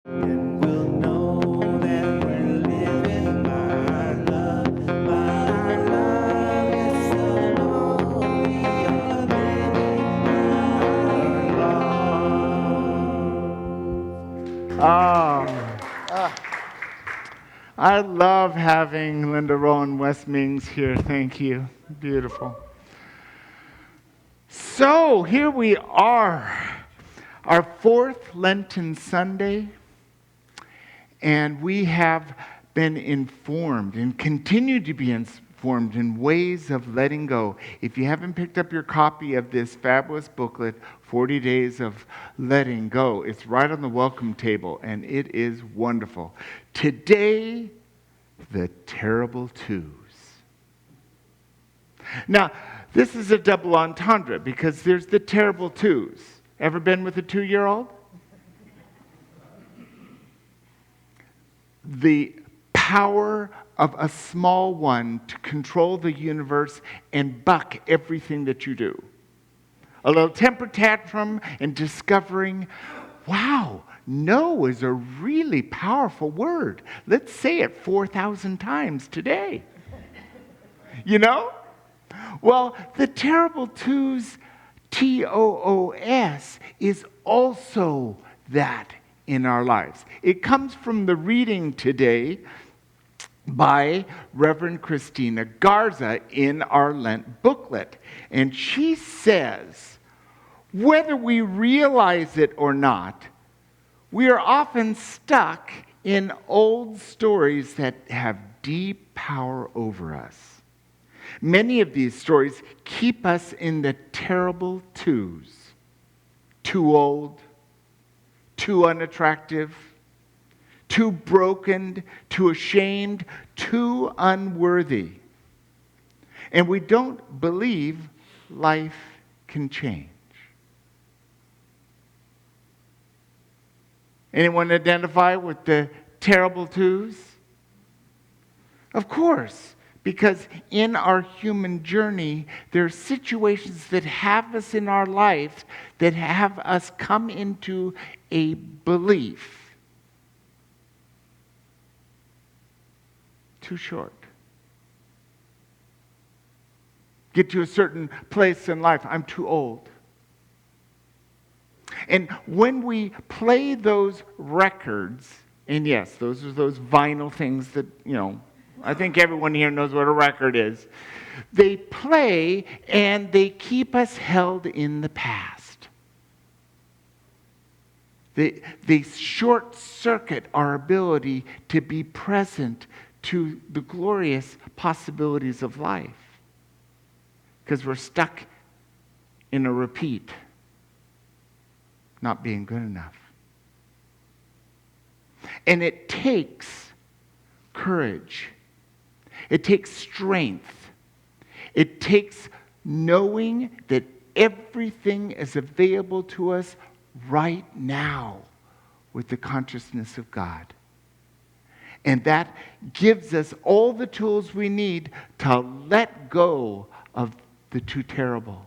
And we'll know that we're living by our love, by our love. Yes, they'll know we are living by our love. I love having Linda Rowan Westmings here. Thank you. Beautiful. So here we are, our fourth Lenten Sunday, and we have been informed and continue to be informed in ways of letting go. If you haven't picked up your copy of this fabulous booklet, 40 Days of Letting Go, it's right on the welcome table, and it is wonderful. Today, the terrible twos. Now, this is a double entendre because there's the terrible twos. Ever been with a 2-year-old? The power of a small one to control the universe and buck everything that you do. A little temper tantrum and discovering, wow, no is a really powerful word. Let's say it 4,000 times today. You know? Well, the terrible twos, TOOS, is also that in our lives. It comes from the reading today by Reverend Christina Garza in our Lent booklet. And she says, whether we realize it or not, we are often stuck in old stories that have deep power over us. Many of these stories keep us in the terrible twos. Too old, too unattractive, too broken, too ashamed, too unworthy. And we don't believe life can change. Anyone identify with the terrible twos? Of course, because in our human journey, there are situations that have us in our life that have us come into a belief. Too short. Get to a certain place in life, I'm too old. And when we play those records, and yes, those are those vinyl things that, I think everyone here knows what a record is. They play and they keep us held in the past. They short circuit our ability to be present to the glorious possibilities of life. Because we're stuck in a repeat, not being good enough. And it takes courage. It takes strength. It takes knowing that everything is available to us right now with the consciousness of God. And that gives us all the tools we need to let go of the too terrible.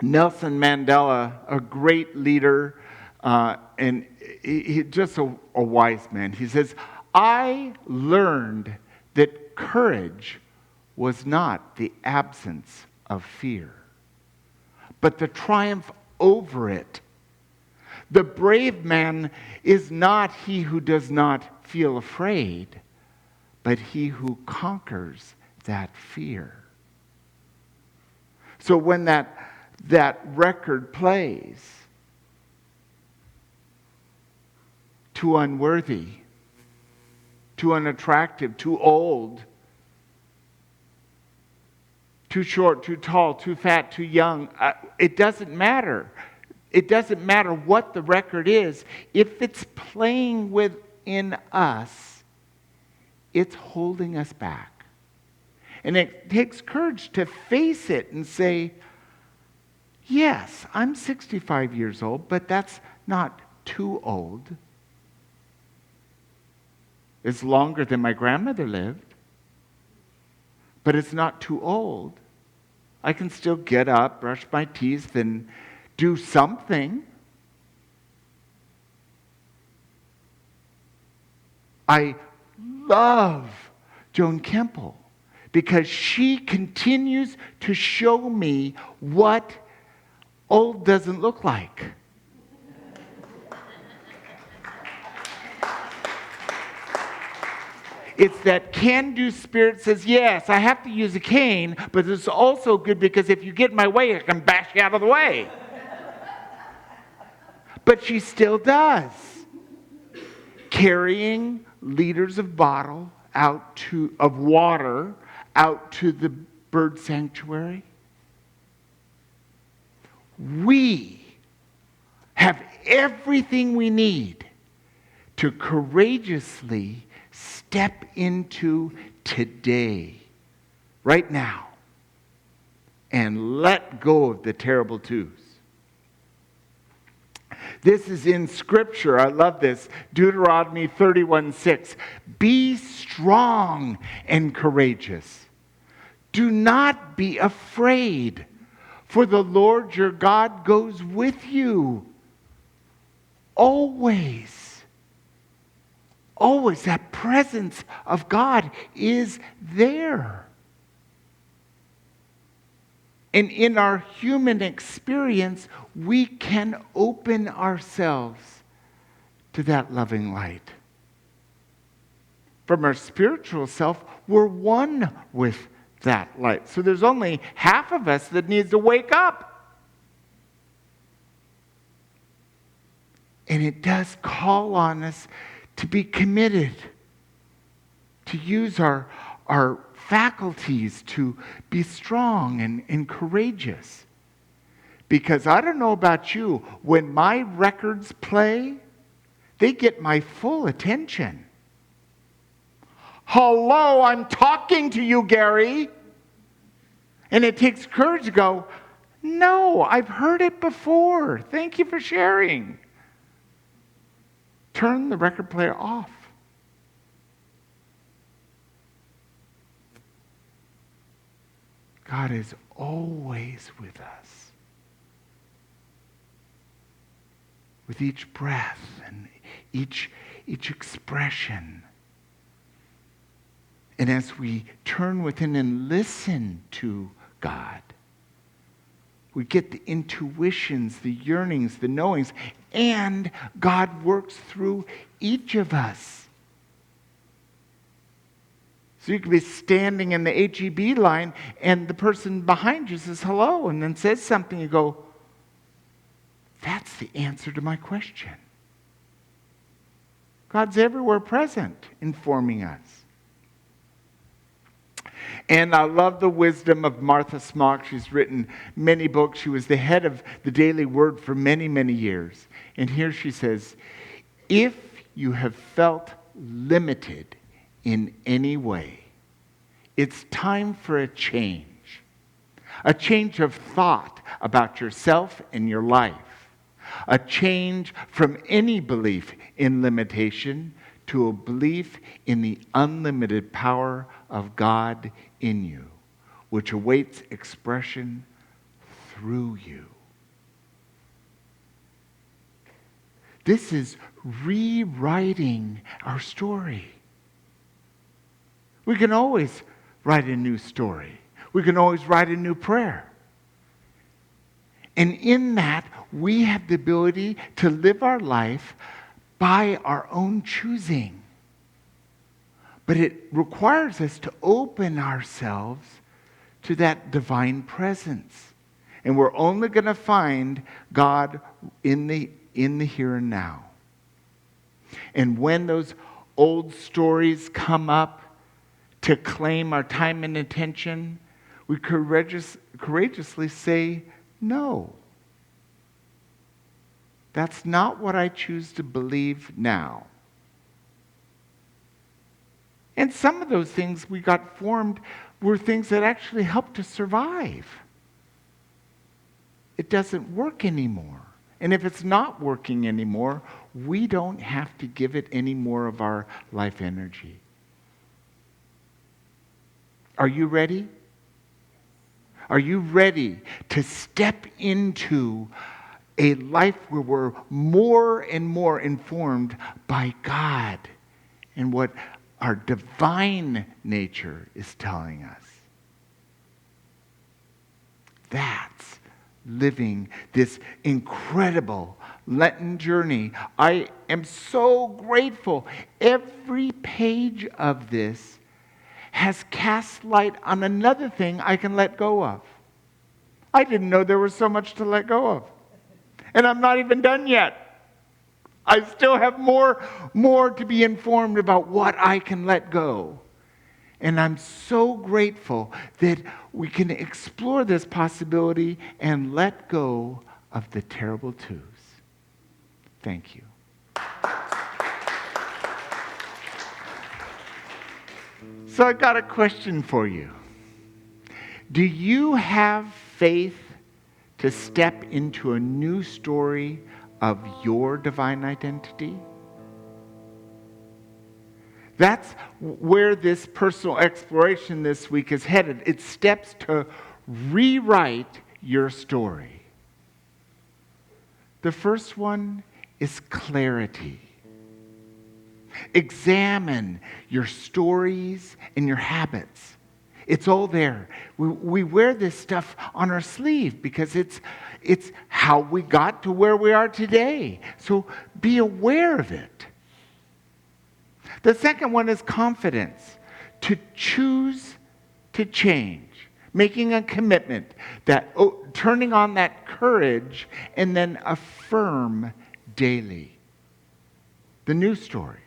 Nelson Mandela, a great leader, and he just a wise man. He says, I learned that courage was not the absence of fear, but the triumph over it. The brave man is not he who does not feel afraid, but he who conquers that fear. So when that record plays, too unworthy, too unattractive, too old, too short, too tall, too fat, too young, it doesn't matter. It doesn't matter what the record is. If it's playing within us, it's holding us back. And it takes courage to face it and say, yes, I'm 65 years old, but that's not too old. It's longer than my grandmother lived, but it's not too old. I can still get up, brush my teeth, and do something. I love Joan Kemple because she continues to show me what old doesn't look like. It's that can-do spirit says, yes, I have to use a cane, but it's also good because if you get in my way, I can bash you out of the way. But she still does. Carrying liters of water out to the bird sanctuary. We have everything we need to courageously step into today, right now, and let go of the terrible twos. This is in Scripture. I love this. Deuteronomy 31:6. Be strong and courageous. Do not be afraid, for the Lord your God goes with you. Always. Always, that presence of God is there. And in our human experience, we can open ourselves to that loving light. From our spiritual self, we're one with that light. So there's only half of us that needs to wake up. And it does call on us to be committed, to use our faculties to be strong and courageous. Because I don't know about you, when my records play, they get my full attention. Hello, I'm talking to you, Gary. And it takes courage to go, no, I've heard it before. Thank you for sharing. Turn the record player off. God is always with us. With each breath and each expression. And as we turn within and listen to God, we get the intuitions, the yearnings, the knowings, and God works through each of us. So you could be standing in the HEB line and the person behind you says hello and then says something. You go, that's the answer to my question. God's everywhere present, informing us. And I love the wisdom of Martha Smock. She's written many books. She was the head of the Daily Word for many, many years. And here she says, if you have felt limited in any way, it's time for a change of thought about yourself and your life, a change from any belief in limitation to a belief in the unlimited power of God in you, which awaits expression through you. This is rewriting our story. We can always write a new story. We can always write a new prayer. And in that, we have the ability to live our life by our own choosing. But it requires us to open ourselves to that divine presence. And we're only going to find God in the here and now. And when those old stories come up to claim our time and attention, we courageously say, no. That's not what I choose to believe now. And some of those things we got formed were things that actually helped us survive. It doesn't work anymore. And if it's not working anymore, we don't have to give it any more of our life energy. Are you ready? Are you ready to step into a life where we're more and more informed by God and what our divine nature is telling us. That's living this incredible Lenten journey. I am so grateful. Every page of this has cast light on another thing I can let go of. I didn't know there was so much to let go of. And I'm not even done yet. I still have more to be informed about what I can let go. And I'm so grateful that we can explore this possibility and let go of the terrible twos. Thank you. So I got a question for you. Do you have faith to step into a new story of your divine identity? That's where this personal exploration this week is headed. It's steps to rewrite your story. The first one is clarity. Examine your stories and your habits. It's all there. We wear this stuff on our sleeve because it's how we got to where we are today. So be aware of it. The second one is confidence. To choose to change. Making a commitment. Turning on that courage and then affirm daily. The new story.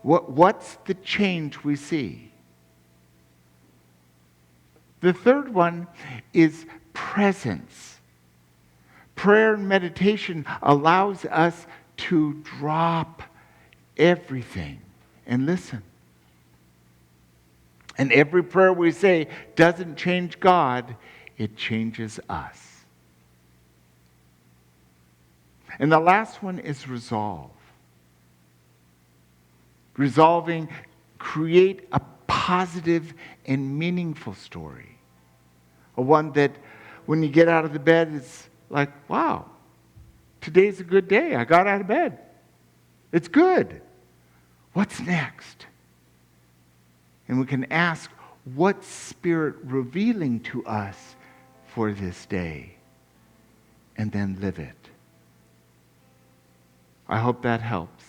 What's the change we see? The third one is presence. Prayer and meditation allows us to drop everything and listen. And every prayer we say doesn't change God, it changes us. And the last one is resolve. Resolving, create a positive and meaningful story. A one that when you get out of the bed, it's like, wow, today's a good day. I got out of bed. It's good. What's next? And we can ask, what's Spirit revealing to us for this day? And then live it. I hope that helps.